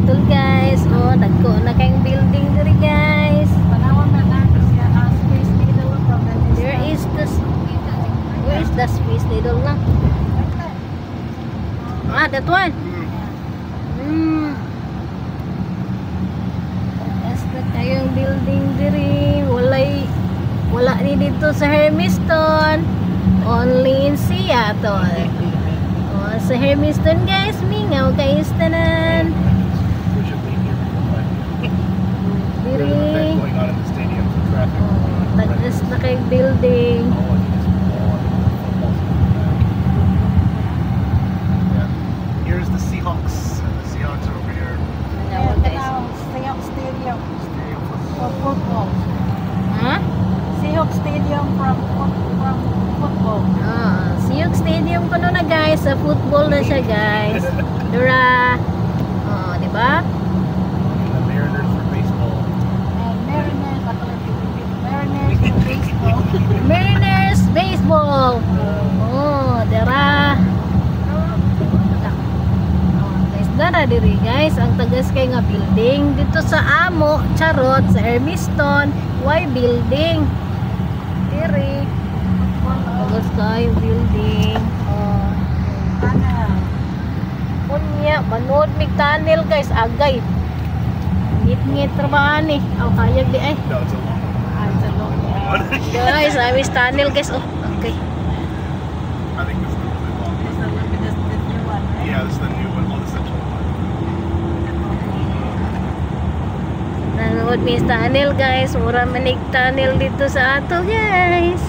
Tol guys, oh dagko na kayong building diri guys. Panawag na natin siya ang Space Needle from the Where is the Space Needle na? Ah, that one. Yes, na kayong building diri. Wala ni dito sa Hermiston. Only in Seattle. Oh, sa Hermiston guys, mingaw kayo tanan. There's an event going on in the stadium for traffic. Tagas na kayong building. Yeah. Here's the Seahawks. And the Seahawks are over here. Mingaw guys. Seahawks Stadium Stadium for football. Ha? Seahawks Stadium from football. Siyog Stadium ko na guys. Sa football na siya guys. Dura. Oh, di ba? The Mariners for baseball. And Mariners for baseball. Mariners baseball. Oh, dara. Guys, dara diri guys. Ang tagas kay nga building dito sa Amo, Charot, sa Hermiston. Why building? Diri. Tagas kayo building. Oh. Kunya, manood mig tunnel guys, agay. Ngit-ngit trabahan eh. Aw kayag di ay. No, it's a long one. It's a long one. Guys, I wish tunnel guys. Oh, okay. I think this is the really long This one. is the new one, right? Yeah, this is the new one. Oh, the central one. Nanood mi tunnel guys. Mura manig tunnel dito sa ato guys.